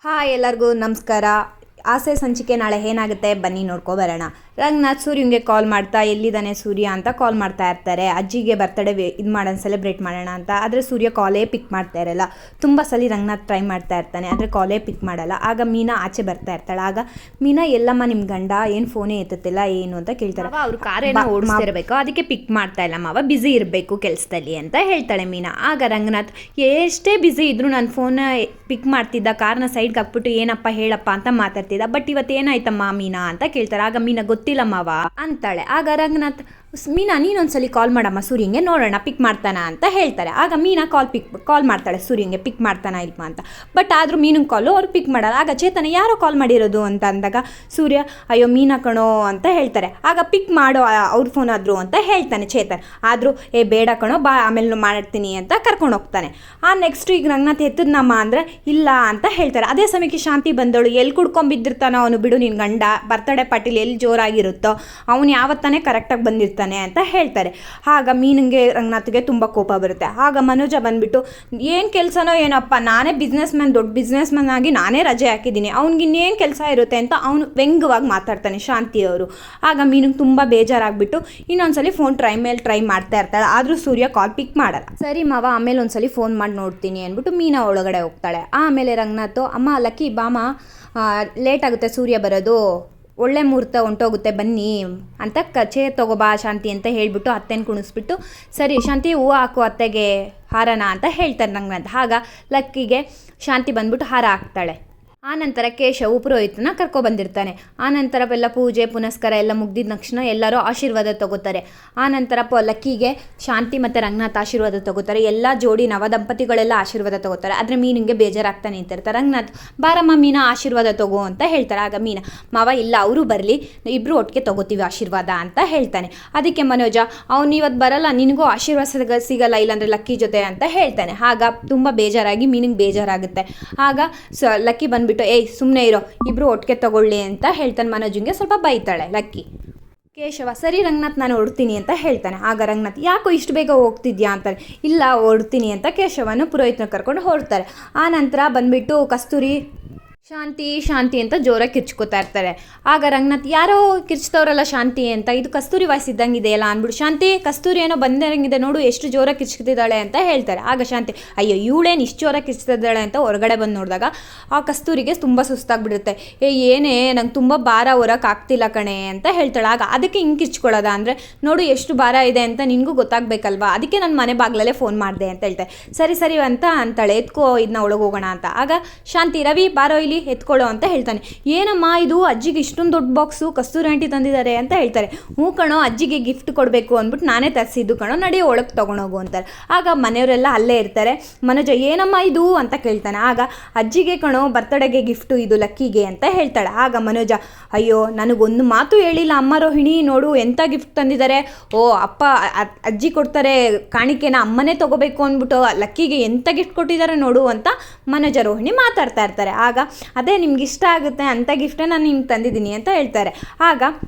Hi ಎಲ್ಲರಿಗೂ ನಮಸ್ಕಾರ. ಆಸೆ ಸಂಚಿಕೆ ನಾಳೆ ಏನಾಗುತ್ತೆ ಬನ್ನಿ ನೋಡ್ಕೊಬರೋಣ. ರಂಗನಾಥ್ ಸೂರ್ಯಂಗೆ ಕಾಲ್ ಮಾಡ್ತಾ ಎಲ್ಲಿದ್ದಾನೆ ಸೂರ್ಯ ಅಂತ ಕಾಲ್ ಮಾಡ್ತಾ ಇರ್ತಾರೆ. ಅಜ್ಜಿಗೆ ಬರ್ತಡೇ ಇದು ಮಾಡೋಣ ಸೆಲೆಬ್ರೇಟ್ ಮಾಡೋಣ ಅಂತ. ಆದರೆ ಸೂರ್ಯ ಕಾಲೇ ಪಿಕ್ ಮಾಡ್ತಾ ಇರಲ್ಲ. ತುಂಬ ಸಲ ರಂಗನಾಥ್ ಟ್ರೈ ಮಾಡ್ತಾ ಇರ್ತಾನೆ, ಆದರೆ ಕಾಲೇ ಪಿಕ್ ಮಾಡಲ್ಲ. ಆಗ ಮೀನಾ ಆಚೆ ಬರ್ತಾ ಇರ್ತಾಳೆ. ಆಗ ಮೀನಾ ಎಲ್ಲಮ್ಮ ನಿಮ್ಮ ಗಂಡ ಏನು ಫೋನೇ ಎತ್ತುತ್ತಿಲ್ಲ ಏನು ಅಂತ ಕೇಳ್ತಾರೆ. ಅವ್ರು ಕಾರೇನ ಓಡಿಸ್ತಿರ್ಬೇಕು, ಅದಕ್ಕೆ ಪಿಕ್ ಮಾಡ್ತಾ ಇಲ್ಲ ಮಾವ, ಬ್ಯುಸಿ ಇರಬೇಕು ಕೆಲಸದಲ್ಲಿ ಅಂತ ಹೇಳ್ತಾಳೆ ಮೀನಾ. ಆಗ ರಂಗನಾಥ್ ಎಷ್ಟೇ ಬ್ಯುಸಿ ಇದ್ರು ನನ್ನ ಫೋನ್ ಪಿಕ್ ಮಾಡ್ತಿದ್ದ, ಕಾರ್ನ ಸೈಡ್ಗೆ ಹಾಕ್ಬಿಟ್ಟು ಏನಪ್ಪ ಹೇಳಪ್ಪ ಅಂತ ಮಾತಾಡ್ತಿದ್ದ. ಬಟ್ ಇವತ್ತೇನಾಯ್ತಮ್ಮ ಮೀನಾ ಅಂತ ಕೇಳ್ತಾರೆ. ಆಗ ಮೀನಾ ಗೊತ್ತಿಲ್ಲ ಮಾವ ಅಂತಾಳೆ. ಆಗ ರಂಗನಾಥ್ ಮೀನಾ ನೀನೊಂದ್ಸಲಿ ಕಾಲ್ ಮಾಡಮ್ಮ ಸೂರ್ಯಂಗೆ, ನೋಡೋಣ ಪಿಕ್ ಮಾಡ್ತಾನ ಅಂತ ಹೇಳ್ತಾರೆ. ಆಗ ಮೀನಾ ಕಾಲ್ ಮಾಡ್ತಾಳೆ ಸೂರ್ಯಂಗೆ, ಪಿಕ್ ಮಾಡ್ತಾನ ಇಲ್ವಾ ಅಂತ. ಬಟ್ ಆದರೂ ಮೀನಿನ ಕಾಲು ಅವ್ರು ಪಿಕ್ ಮಾಡಲ್ಲ. ಆಗ ಚೇತನ ಯಾರೋ ಕಾಲ್ ಮಾಡಿರೋದು ಅಂತ ಅಂದಾಗ ಸೂರ್ಯ ಅಯ್ಯೋ ಮೀನಾ ಕಣೋ ಅಂತ ಹೇಳ್ತಾರೆ. ಆಗ ಪಿಕ್ ಮಾಡೋ ಅವ್ರ ಫೋನ್ ಆದ್ರು ಅಂತ ಹೇಳ್ತಾನೆ ಚೇತನ್. ಆದರೂ ಬೇಡ ಕಣೋ ಬಾ ಆಮೇಲೆ ಮಾಡ್ತೀನಿ ಅಂತ ಕರ್ಕೊಂಡು ಹೋಗ್ತಾನೆ. ನೆಕ್ಸ್ಟ್ ಈಗ ರಂಗನಾಥ್ ಎತ್ತದ್ನಮ್ಮ ಅಂದರೆ ಇಲ್ಲ ಅಂತ ಹೇಳ್ತಾರೆ. ಅದೇ ಸಮಯಕ್ಕೆ ಶಾಂತಿ ಬಂದವಳು. ಎಲ್ಲಿ ಕುಡ್ಕೊಂಬಿದ್ದಿರ್ತಾನೋ ಅವನು, ಬಿಡು ನಿನ್ನ ಗಂಡ ಬರ್ತಡೇ ಪಾರ್ಟಿಲಿ ಎಲ್ಲಿ ಜೋರಾಗಿರುತ್ತೋ ಅವನು ಯಾವತ್ತಾನೆ ಕರೆಕ್ಟಾಗಿ ಬಂದಿರ್ತಾನೆ ಅಂತ ಹೇಳ್ತಾರೆ. ಆಗ ಮೀನಿಗೆ ರಂಗನಾಥ್ಗೆ ತುಂಬ ಕೋಪ ಬರುತ್ತೆ. ಆಗ ಮನೋಜ ಬಂದ್ಬಿಟ್ಟು ಏನು ಕೆಲಸನೋ ಏನಪ್ಪ, ನಾನೇ ದೊಡ್ಡ ಬಿಸ್ನೆಸ್ ಮ್ಯಾನ್ ಆಗಿ ನಾನೇ ರಜೆ ಹಾಕಿದ್ದೀನಿ, ಅವ್ನಿಗೆ ಇನ್ನೇನು ಕೆಲಸ ಇರುತ್ತೆ ಅಂತ ಅವನು ವ್ಯಂಗ್ಯವಾಗಿ ಮಾತಾಡ್ತಾನೆ ಶಾಂತಿಯವರು. ಆಗ ಮೀನಿಗೆ ತುಂಬ ಬೇಜಾರಾಗ್ಬಿಟ್ಟು ಇನ್ನೊಂದ್ಸಲಿ ಫೋನ್ ಟ್ರೈ ಮಾಡ್ತಾ ಇರ್ತಾಳೆ. ಆದರೂ ಸೂರ್ಯ ಕಾಲ್ ಪಿಕ್ ಮಾಡಲ್ಲ. ಸರಿ ಮಾವ ಆಮೇಲೆ ಒಂದ್ಸಲಿ ಫೋನ್ ಮಾಡಿ ನೋಡ್ತೀನಿ ಅಂದ್ಬಿಟ್ಟು ಮೀನಾ ಒಳಗಡೆ ಹೋಗ್ತಾಳೆ. ಆಮೇಲೆ ರಂಗನಾಥ್ ಅಮ್ಮ ಲಕ್ಕಿ ಬಾಮ ಲೇಟ್ ಆಗುತ್ತೆ ಸೂರ್ಯ ಬರೋದು, ಒಳ್ಳೆ ಮುಹೂರ್ತ ಹೊಂಟೋಗುತ್ತೆ ಬನ್ನಿ ಅಂತ ಚೇರ್ ತಗೋಬಾ ಶಾಂತಿ ಅಂತ ಹೇಳಿಬಿಟ್ಟು ಅತ್ತೆನ ಕುಣಿಸ್ಬಿಟ್ಟು ಸರಿ ಶಾಂತಿ ಹೂವು ಹಾಕು ಅತ್ತೆಗೆ ಹಾರನ ಅಂತ ಹೇಳ್ತಾರೆ ರಂಗನಾಥ್. ಆಗ ಲಕ್ಕಿಗೆ ಶಾಂತಿ ಬಂದ್ಬಿಟ್ಟು ಹಾರ ಹಾಕ್ತಾಳೆ. ಆನಂತರ ಕೇಶವ್ ಪುರೋಹಿತನ ಕರ್ಕೊಬಂದಿರ್ತಾನೆ. ಆನಂತರ ಎಲ್ಲ ಪೂಜೆ ಪುನಸ್ಕಾರ ಎಲ್ಲ ಮುಗ್ದಿದ ತಕ್ಷಣ ಎಲ್ಲರೂ ಆಶೀರ್ವಾದ ತಗೋತಾರೆ. ಆನಂತರ ಲಕ್ಕಿಗೆ ಶಾಂತಿ ಮತ್ತು ರಂಗನಾಥ್ ಆಶೀರ್ವಾದ ತಗೋತಾರೆ. ಎಲ್ಲ ಜೋಡಿ ನವದಂಪತಿಗಳೆಲ್ಲ ಆಶೀರ್ವಾದ ತಗೋತಾರೆ. ಆದರೆ ಮೀನಿಗೆ ಬೇಜಾರಾಗ್ತಾನೆ ನಿಂತಿರ್ತಾರೆ. ರಂಗನಾಥ್ ಬಾರಮ್ಮ ಮೀನಾ ಆಶೀರ್ವಾದ ತಗೋ ಅಂತ ಹೇಳ್ತಾರೆ. ಆಗ ಮೀನಾ ಮಾವ ಇಲ್ಲ ಅವರು ಬರಲಿ, ಇಬ್ಬರು ಒಟ್ಟಿಗೆ ತಗೋತೀವಿ ಆಶೀರ್ವಾದ ಅಂತ ಹೇಳ್ತಾನೆ. ಅದಕ್ಕೆ ಮನೋಜ ಅವ್ನು ಇವತ್ತು ಬರಲ್ಲ, ನಿನಗೂ ಆಶೀರ್ವಾದ ಸಿಗಲ್ಲ ಇಲ್ಲಾಂದರೆ ಲಕ್ಕಿ ಜೊತೆ ಅಂತ ಹೇಳ್ತಾನೆ. ಆಗ ತುಂಬ ಬೇಜಾರಾಗಿ ಮೀನಿಗೆ ಬೇಜಾರಾಗುತ್ತೆ. ಆಗ ಲಕ್ಕಿ ಬಂದ್ಬಿಟ್ಟು ಸುಮ್ಮನೆ ಇರೋ, ಇಬ್ರು ಒಟ್ಟಿಗೆ ತಗೊಳ್ಳಿ ಅಂತ ಹೇಳ್ತಾನೆ. ಮನೋಜಂಗೆ ಸ್ವಲ್ಪ ಬೈತಾಳೆ ಲಕ್ಕಿ. ಕೇಶವ ಸರಿ ರಂಗನಾಥ್ ನಾನು ಹೊಡ್ತೀನಿ ಅಂತ ಹೇಳ್ತಾನೆ. ಆಗ ರಂಗನಾಥ್ ಯಾಕೋ ಇಷ್ಟು ಬೇಗ ಹೋಗ್ತಿದ್ಯಾ ಅಂತಾನೆ. ಇಲ್ಲ ಹೊಡ್ತೀನಿ ಅಂತ ಕೇಶವನು ಪುರೋಹಿತನ ಕರ್ಕೊಂಡು ಹೊರಡ್ತಾರೆ. ಆ ನಂತರ ಬಂದ್ಬಿಟ್ಟು ಕಸ್ತೂರಿ ಶಾಂತಿ ಅಂತ ಜೋರಾಗಿ ಕಿರ್ಚ್ಕೋತಾ ಇರ್ತಾರೆ. ಆಗ ರಂಗನಾಥ್ ಯಾರೋ ಕಿರ್ಚ್ತವ್ರಲ್ಲ ಶಾಂತಿ ಅಂತ, ಇದು ಕಸ್ತೂರಿ ವಾಯ್ಸ್ ಇದ್ದಂಗೆ ಇದೆಯಲ್ಲ ಅಂದ್ಬಿಟ್ಟು ಶಾಂತಿ ಕಸ್ತೂರಿ ಏನೋ ಬಂದಂಗಿದೆ ನೋಡು ಎಷ್ಟು ಜೋರಾಗಿ ಕಿರ್ಚ್ತಿದ್ದಾಳೆ ಅಂತ ಹೇಳ್ತಾರೆ. ಆಗ ಶಾಂತಿ ಅಯ್ಯೋ ಇವಳೇನು ಇಷ್ಟು ಜೋರಾಗಿ ಕಿರ್ಚ್ತಿದ್ದಾಳೆ ಅಂತ ಹೊರಗಡೆ ಬಂದು ನೋಡಿದಾಗ ಆ ಕಸ್ತೂರಿಗೆ ತುಂಬ ಸುಸ್ತಾಗ್ಬಿಡುತ್ತೆ. ಏನೇ ನಂಗೆ ತುಂಬ ಭಾರ ಹೊರಕ್ಕಾಗ್ತಿಲ್ಲ ಕಣೆ ಅಂತ ಹೇಳ್ತಾಳೆ. ಆಗ ಅದಕ್ಕೆ ಹಿಂಗೆ ಕಿರ್ಚ್ಕೊಳ್ಳೋದ ಅಂದರೆ ನೋಡು ಎಷ್ಟು ಭಾರ ಇದೆ ಅಂತ ನಿನಗೂ ಗೊತ್ತಾಗಬೇಕಲ್ವಾ, ಅದಕ್ಕೆ ನನ್ನ ಮನೆ ಬಾಗ್ಲಲ್ಲೇ ಫೋನ್ ಮಾಡಿದೆ ಅಂತ ಹೇಳ್ತಾರೆ. ಸರಿ ಅಂತ ಅಂತಾಳೆ, ಎತ್ಕೋ ಇದನ್ನ ಒಳಗೆ ಹೋಗೋಣ ಅಂತ. ಆಗ ಶಾಂತಿ ರವಿ ಬಾರೋ ಇಲ್ಲಿ ಎತ್ಕೊಳ್ಳೋ ಅಂತ ಹೇಳ್ತಾನೆ. ಏನಮ್ಮ ಇದು ಅಜ್ಜಿಗೆ ಇಷ್ಟೊಂದು ದೊಡ್ಡ ಬಾಕ್ಸು ಕಸ್ತೂರಿ ಆಂಟಿ ತಂದಿದ್ದಾರೆ ಅಂತ ಹೇಳ್ತಾರೆ. ಹ್ಞೂ ಕಣೋ ಅಜ್ಜಿಗೆ ಗಿಫ್ಟ್ ಕೊಡಬೇಕು ಅಂದ್ಬಿಟ್ಟು ನಾನೇ ತರಿಸಿದ್ದು ಕಣೋ, ನಡಿ ಒಳಗೆ ತೊಗೊಂಡೋಗು ಅಂತಾರೆ. ಆಗ ಮನೆಯವರೆಲ್ಲ ಅಲ್ಲೇ ಇರ್ತಾರೆ. ಮನೋಜ ಏನಮ್ಮ ಇದು ಅಂತ ಕೇಳ್ತಾನೆ. ಆಗ ಅಜ್ಜಿಗೆ ಕಣೋ ಬರ್ತಡೆಗೆ ಗಿಫ್ಟು ಇದು ಲಕ್ಕಿಗೆ ಅಂತ ಹೇಳ್ತಾಳೆ. ಆಗ ಮನೋಜ ಅಯ್ಯೋ ನನಗೊಂದು ಮಾತು ಹೇಳಿಲ್ಲ ಅಮ್ಮ ರೋಹಿಣಿ, ನೋಡು ಎಂಥ ಗಿಫ್ಟ್ ತಂದಿದ್ದಾರೆ, ಓ ಅಪ್ಪ ಅಜ್ಜಿ ಕೊಡ್ತಾರೆ ಕಾಣಿಕೆನ ಅಮ್ಮನೇ ತೊಗೋಬೇಕು ಅಂದ್ಬಿಟ್ಟು ಲಕ್ಕಿಗೆ ಎಂಥ ಗಿಫ್ಟ್ ಕೊಟ್ಟಿದ್ದಾರೆ ನೋಡು ಅಂತ ಮನೋಜ ರೋಹಿಣಿ ಮಾತಾಡ್ತಾ ಇರ್ತಾರೆ. ಆಗ ಅದೇ ನಿಮ್ಗೆ ಇಷ್ಟ ಆಗುತ್ತೆ ಅಂಥ ಗಿಫ್ಟೇ ನಾನು ನಿಮ್ಗೆ ತಂದಿದ್ದೀನಿ ಅಂತ ಹೇಳ್ತಾರೆ. ಆಗ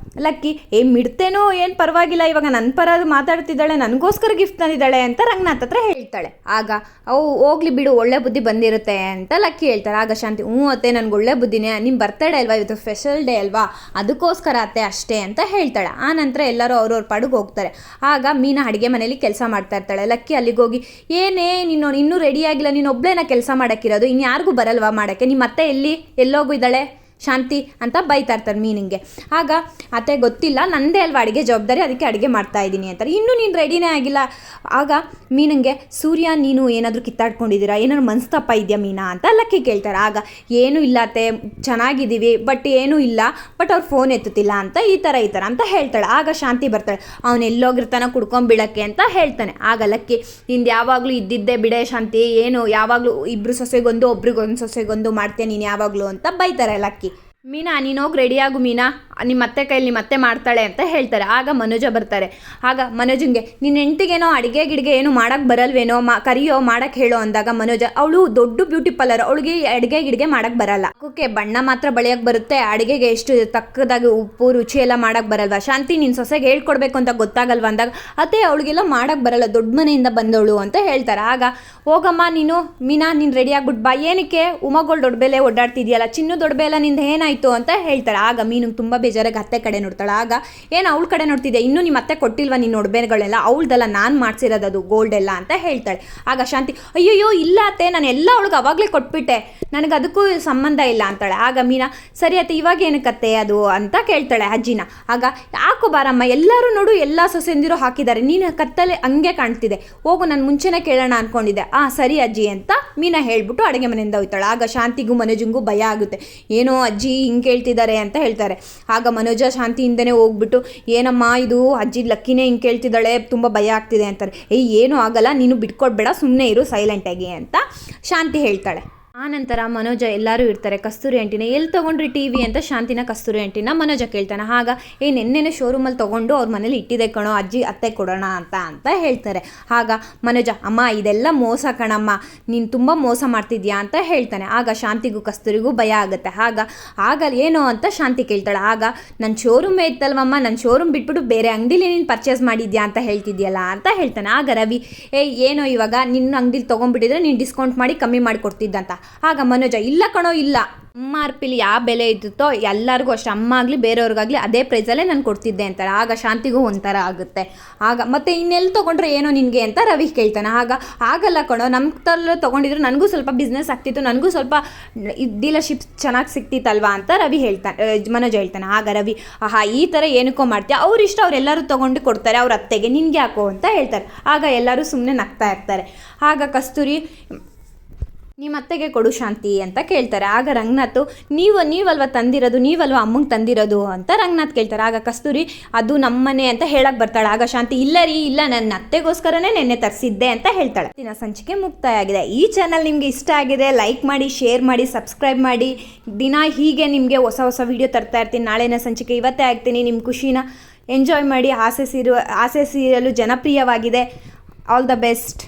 ಲಕ್ಕಿ ಮಿಡ್ತೇನೋ ಏನು ಪರವಾಗಿಲ್ಲ, ಇವಾಗ ನನ್ನ ಪರ ಮಾತಾಡ್ತಿದ್ದಾಳೆ, ನನಗೋಸ್ಕರ ಗಿಫ್ಟ್ ತಂದಿದ್ದಾಳೆ ಅಂತ ರಂಗನಾಥ್ ಹತ್ರ ಹೇಳ್ತಾಳೆ. ಆಗ ಅವು ಹೋಗ್ಲಿ ಬಿಡು ಒಳ್ಳೆ ಬುದ್ಧಿ ಬಂದಿರುತ್ತೆ ಅಂತ ಲಕ್ಕಿ ಹೇಳ್ತಾರೆ. ಆಗ ಶಾಂತಿ ಹ್ಞೂ ಅತ್ತೆ ನನಗೆ ಒಳ್ಳೆ ಬುದ್ಧಿನೇ, ನಿಮ್ಮ ಬರ್ತಡೇ ಅಲ್ವಾ ಇವತ್ತು ಸ್ಪೆಷಲ್ ಡೇ ಅಲ್ವಾ ಅದಕ್ಕೋಸ್ಕರ ಅತ್ತೆ ಅಷ್ಟೇ ಅಂತ ಹೇಳ್ತಾಳೆ. ಆ ನಂತರ ಎಲ್ಲರೂ ಅವ್ರವ್ರ ಪಡುಗೆ ಹೋಗ್ತಾರೆ. ಆಗ ಮೀನಾ ಅಡುಗೆ ಮನೇಲಿ ಕೆಲಸ ಮಾಡ್ತಾ ಇರ್ತಾಳೆ. ಲಕ್ಕಿ ಅಲ್ಲಿಗೆ ಹೋಗಿ ಏನೇ ನೀನು ಇನ್ನೂ ರೆಡಿಯಾಗಿಲ್ಲ, ನೀನು ಒಬ್ಬಳೇನ ಕೆಲಸ ಮಾಡೋಕ್ಕಿರೋದು, ಇನ್ನು ಯಾರಿಗೂ ಬರಲ್ವಾ ಮಾಡೋಕ್ಕೆ, ನಿಮ್ಮ ಅತ್ತೆ ಎಲ್ಲೋಗಿದ್ದಾಳೆ ಶಾಂತಿ ಅಂತ ಬೈತಾ ಇರ್ತಾರೆ ಮೀನಿಗೆ. ಆಗ ಅತ್ತೆ ಗೊತ್ತಿಲ್ಲ ನಂದೇ ಅಲ್ವಾ ಅಡುಗೆ ಜವಾಬ್ದಾರಿ, ಅದಕ್ಕೆ ಅಡುಗೆ ಮಾಡ್ತಾ ಇದ್ದೀನಿ ಅಂತಾರೆ. ಇನ್ನೂ ನೀನು ರೆಡಿನೇ ಆಗಿಲ್ಲ. ಆಗ ಮೀನಿಗೆ ಸೂರ್ಯ ನೀನು ಏನಾದರೂ ಕಿತ್ತಾಡ್ಕೊಂಡಿದ್ದೀರಾ, ಏನಾದ್ರು ಮನಸ್ತಾಪ ಇದೆಯಾ ಮೀನಾ ಅಂತ ಲಕ್ಕಿ ಕೇಳ್ತಾರೆ. ಆಗ ಏನೂ ಇಲ್ಲ ಅತ್ತೆ ಚೆನ್ನಾಗಿದ್ದೀವಿ, ಬಟ್ ಏನೂ ಇಲ್ಲ, ಬಟ್ ಅವ್ರು ಫೋನ್ ಎತ್ತುತ್ತಿಲ್ಲ ಅಂತ ಈ ಥರ ಅಂತ ಹೇಳ್ತಾಳೆ. ಆಗ ಶಾಂತಿ ಬರ್ತಾಳೆ. ಅವನು ಎಲ್ಲೋಗಿರ್ತಾನೆ ಕುಡ್ಕೊಂಬಿಡಕ್ಕೆ ಅಂತ ಹೇಳ್ತಾನೆ. ಆಗ ಲಕ್ಕಿ ನಿಂದು ಯಾವಾಗಲೂ ಇದ್ದಿದ್ದೇ ಬಿಡೆ ಶಾಂತಿ, ಏನು ಯಾವಾಗಲೂ ಇಬ್ಬರು ಸೊಸೆಗೊಂದು ಒಬ್ರಿಗೊಂದು ಸೊಸೆಗೊಂದು ಮಾಡ್ತೇನೆ ನೀನು ಯಾವಾಗಲೂ ಅಂತ ಬೈತಾರೆ ಲಕ್ಕಿ. ಮೀನಾ ನೀನು ಹೋಗಿ ರೆಡಿಯಾಗು ಮೀನಾ ನಿಮ್ಮ ಅತ್ತೆ ಕೈಯಲ್ಲಿ ನಿಮ್ಮ ಅತ್ತೆ ಮಾಡ್ತಾಳೆ ಅಂತ ಹೇಳ್ತಾರೆ. ಆಗ ಮನೋಜ ಬರ್ತಾರೆ. ಆಗ ಮನೋಜಂಗೆ ನಿನ್ನ ಹೆಂಡ್ತಿಗೇನೋ ಅಡುಗೆ ಗಿಡಿಗೆ ಏನು ಮಾಡೋಕ್ಕೆ ಬರಲ್ವೇನೋ, ಕರಿಯೋ ಮಾಡೋಕ್ಕೆ ಹೇಳೋ ಅಂದಾಗ ಮನೋಜ ಅವಳು ದೊಡ್ಡ ಬ್ಯೂಟಿ ಪಾರ್ಲರ್, ಅವಳಿಗೆ ಅಡುಗೆ ಗಿಡಿಗೆ ಮಾಡೋಕ್ಕೆ ಬರಲ್ಲ, ಅದಕ್ಕೆ ಬಣ್ಣ ಮಾತ್ರ ಬಳಿಯೋಕ್ಕೆ ಬರುತ್ತೆ, ಅಡುಗೆಗೆ ಎಷ್ಟು ತಕ್ಕದಾಗಿ ಉಪ್ಪು ರುಚಿ ಎಲ್ಲ ಮಾಡೋಕ್ಕೆ ಬರಲ್ವಾ, ಶಾಂತಿ ನಿನ್ನ ಸೊಸೆಗೆ ಹೇಳ್ಕೊಡ್ಬೇಕು ಅಂತ ಗೊತ್ತಾಗಲ್ವ ಅಂದಾಗ ಅತ್ತೆ ಅವಳಿಗೆಲ್ಲ ಮಾಡೋಕ್ಕೆ ಬರಲ್ಲ, ದೊಡ್ಡ ಮನೆಯಿಂದ ಬಂದವಳು ಅಂತ ಹೇಳ್ತಾರೆ. ಆಗ ಹೋಗಮ್ಮ ನೀನು ಮೀನಾ, ನೀನು ರೆಡಿ ಆಗ್ಬಿಟ್ಟು ಬಾ, ಏನಕ್ಕೆ ಉಮಗೋಳು ದೊಡ್ಡಬೇಲೆ ಓಡಾಡ್ತಿದ್ಯಲ್ಲ, ಚಿನ್ನು ದೊಡ್ಡಬೇಲ ನಿಂದ ಏನಾಯಿತು ಅಂತ ಹೇಳ್ತಾಳೆ. ಆಗ ಮೀನು ತುಂಬ ಬೇಜಾರಾಗಿ ಅತ್ತೆ ಕಡೆ ನೋಡ್ತಾಳೆ. ಆಗ ಏನು ಅವಳ ಕಡೆ ನೋಡ್ತಿದ್ದೆ, ಇನ್ನೂ ನಿಮ್ಮ ಅತ್ತೆ ಕೊಟ್ಟಿಲ್ವ ನೀನು ಒಡವೆಗಳೆಲ್ಲ, ಅವಳದೆಲ್ಲ ನಾನು ಮಾಡ್ಸಿರೋದು ಅದು ಗೋಲ್ಡ್ ಎಲ್ಲ ಅಂತ ಹೇಳ್ತಾಳೆ. ಆಗ ಶಾಂತಿ ಅಯ್ಯಯ್ಯೋ ಇಲ್ಲ ಅತ್ತೆ, ನಾನು ಎಲ್ಲ ಅವಳಿಗೆ ಅವಾಗಲೇ ಕೊಟ್ಬಿಟ್ಟೆ, ನನಗೆ ಅದಕ್ಕೂ ಸಂಬಂಧ ಇಲ್ಲ ಅಂತಾಳೆ. ಆಗ ಮೀನಾ ಸರಿ ಅತ್ತೆ ಇವಾಗ ಏನಕ್ಕತ್ತೆ ಅದು ಅಂತ ಕೇಳ್ತಾಳೆ ಅಜ್ಜಿನ. ಆಗ ಯಾಕೋ ಬಾರಮ್ಮ, ಎಲ್ಲರೂ ನೋಡು ಎಲ್ಲ ಸೊಸೆಂದಿರು ಹಾಕಿದ್ದಾರೆ, ನೀನು ಕತ್ತಲೆ ಹಂಗೆ ಕಾಣ್ತಿದೆ, ಹೋಗು ನಾನು ಮುಂಚೆನೇ ಕೇಳೋಣ ಅಂದ್ಕೊಂಡಿದ್ದೆ. ಸರಿ ಅಜ್ಜಿ ಅಂತ ಮೀನಾ ಹೇಳ್ಬಿಟ್ಟು ಅಡುಗೆ ಮನೆಯಿಂದ ಹೋಗ್ತಾಳೆ. ಆಗ ಶಾಂತಿಗೂ ಮನೋಜಂಗೂ ಭಯ ಆಗುತ್ತೆ, ಏನೋ ಅಜ್ಜಿ ಹಿಂಗೆ ಕೇಳ್ತಿದ್ದಾರೆ ಅಂತ ಹೇಳ್ತಾರೆ. ಆಗ ಮನೋಜ ಶಾಂತಿಯಿಂದನೇ ಹೋಗ್ಬಿಟ್ಟು ಏನಮ್ಮ ಇದು ಅಜ್ಜಿ ಲಕ್ಕಿನೇ ಹಿಂಗೆ ಕೇಳ್ತಿದ್ದಾಳೆ, ತುಂಬ ಭಯ ಆಗ್ತಿದೆ ಅಂತಾರೆ. ಏನೂ ಆಗಲ್ಲ, ನೀನು ಬಿಟ್ಕೊಡ್ಬೇಡ, ಸುಮ್ಮನೆ ಇರು ಸೈಲೆಂಟಾಗಿ ಅಂತ ಶಾಂತಿ ಹೇಳ್ತಾಳೆ. ಆನಂತರ ಮನೋಜ ಎಲ್ಲರೂ ಇರ್ತಾರೆ. ಕಸ್ತೂರಿ ಆಂಟಿನ ಎಲ್ಲಿ ತೊಗೊಂಡ್ರಿ ಟಿ.ವಿ ಅಂತ ಶಾಂತಿನ ಕಸ್ತೂರಿ ಆಂಟಿನ ಮನೋಜ ಕೇಳ್ತಾನೆ. ಆಗ ನೆನ್ನೆನೇ ಶೋರೂಮಲ್ಲಿ ತೊಗೊಂಡು ಅವ್ರ ಮನೇಲಿ ಇಟ್ಟಿದೆ ಕಣೋ, ಅಜ್ಜಿ ಅತ್ತೆ ಕೊಡೋಣ ಅಂತ ಹೇಳ್ತಾರೆ. ಆಗ ಮನೋಜ ಅಮ್ಮ ಇದೆಲ್ಲ ಮೋಸ ಕಣಮ್ಮ, ನೀನು ತುಂಬ ಮೋಸ ಮಾಡ್ತಿದ್ಯಾ ಅಂತ ಹೇಳ್ತಾನೆ. ಆಗ ಶಾಂತಿಗೂ ಕಸ್ತೂರಿಗೂ ಭಯ ಆಗುತ್ತೆ. ಆಗ ಏನೋ ಅಂತ ಶಾಂತಿ ಕೇಳ್ತಾಳೆ. ಆಗ ನನ್ನ ಶೋರೂಮೇ ಇತ್ತಲ್ವಮ್ಮ, ನನ್ನ ಶೋರೂಮ್ ಬಿಟ್ಬಿಟ್ಟು ಬೇರೆ ಅಂಗಡಿಲಿ ನೀನು ಪರ್ಚೇಸ್ ಮಾಡಿದ್ಯಾ ಅಂತ ಹೇಳ್ತಿದ್ಯಲ್ಲ ಅಂತ ಹೇಳ್ತಾನೆ. ಆಗ ರವಿ ಏನೋ ಇವಾಗ ನಿನ್ನ ಅಂಗಡಿಲಿ ತೊಗೊಂಡ್ಬಿಟ್ಟಿದ್ರೆ ನೀನು ಡಿಸ್ಕೌಂಟ್ ಮಾಡಿ ಕಮ್ಮಿ ಮಾಡಿಕೊಡ್ತಿದ್ದಂತ. ಆಗ ಮನೋಜ ಇಲ್ಲ ಕಣೋ ಇಲ್ಲ, MRPಲಿ ಯಾವ ಬೆಲೆ ಇದ್ದುತ್ತೋ ಎಲ್ಲರಿಗೂ ಅಷ್ಟು, ಅಮ್ಮ ಆಗಲಿ ಬೇರೆಯವ್ರಿಗಾಗಲಿ ಅದೇ ಪ್ರೈಸಲ್ಲೇ ನಾನು ಕೊಡ್ತಿದ್ದೆ ಅಂತಾರೆ. ಆಗ ಶಾಂತಿಗೂ ಒಂಥರ ಆಗುತ್ತೆ. ಆಗ ಮತ್ತೆ ಇನ್ನೆಲ್ಲಿ ತೊಗೊಂಡ್ರೆ ಏನೋ ನಿನಗೆ ಅಂತ ರವಿ ಕೇಳ್ತಾನೆ. ಆಗಲ್ಲ ಕಣೋ, ನಮ್ಮ ತರಲು ತೊಗೊಂಡಿದ್ರು ನನಗೂ ಸ್ವಲ್ಪ ಬಿಸ್ನೆಸ್ ಆಗ್ತಿತ್ತು, ನನಗೂ ಸ್ವಲ್ಪ ಡೀಲರ್ಶಿಪ್ ಚೆನ್ನಾಗಿ ಸಿಕ್ತಿತ್ತಲ್ವಾ ಅಂತ ರವಿ ಹೇಳ್ತಾನೆ, ಮನೋಜ ಹೇಳ್ತಾನೆ. ಆಗ ರವಿ ಈ ಥರ ಏನಕ್ಕೋ ಮಾಡ್ತೀಯ, ಅವ್ರಿಷ್ಟ ಅವರೆಲ್ಲರೂ ತೊಗೊಂಡು ಕೊಡ್ತಾರೆ ಅವ್ರ ಅತ್ತೆಗೆ, ನಿನಗೆ ಯಾಕೋ ಅಂತ ಹೇಳ್ತಾರೆ. ಆಗ ಎಲ್ಲರೂ ಸುಮ್ಮನೆ ನಗ್ತಾ ಇರ್ತಾರೆ. ಆಗ ಕಸ್ತೂರಿ ನಿಮ್ಮ ಅತ್ತೆಗೆ ಕೊಡು ಶಾಂತಿ ಅಂತ ಕೇಳ್ತಾರೆ. ಆಗ ರಂಗನಾಥ್ ನೀವಲ್ವ ತಂದಿರೋದು, ನೀವಲ್ವ ಅಮ್ಮಂಗೆ ತಂದಿರೋದು ಅಂತ ರಂಗನಾಥ್ ಕೇಳ್ತಾರೆ. ಆಗ ಕಸ್ತೂರಿ ಅದು ನಮ್ಮನೆ ಅಂತ ಹೇಳಕ್ಕೆ ಬರ್ತಾಳೆ. ಆಗ ಶಾಂತಿ ಇಲ್ಲ ರೀ ಇಲ್ಲ, ನನ್ನ ಅತ್ತೆಗೋಸ್ಕರನೇ ನೆನ್ನೆ ತರಿಸಿದ್ದೆ ಅಂತ ಹೇಳ್ತಾಳೆ. ದಿನ ಸಂಚಿಕೆ ಮುಕ್ತಾಯ ಆಗಿದೆ. ಈ ಚಾನಲ್ ನಿಮಗೆ ಇಷ್ಟ ಆಗಿದೆ ಲೈಕ್ ಮಾಡಿ, ಶೇರ್ ಮಾಡಿ, ಸಬ್ಸ್ಕ್ರೈಬ್ ಮಾಡಿ. ದಿನ ಹೀಗೆ ನಿಮಗೆ ಹೊಸ ಹೊಸ ವಿಡಿಯೋ ತರ್ತಾ ಇರ್ತೀನಿ. ನಾಳೆನ ಸಂಚಿಕೆ ಇವತ್ತೇ ಆಗ್ತೀನಿ. ನಿಮ್ಮ ಖುಷಿನ ಎಂಜಾಯ್ ಮಾಡಿ. ಆಸೆ ಸೀರಿಯಲು ಜನಪ್ರಿಯವಾಗಿದೆ. All the best.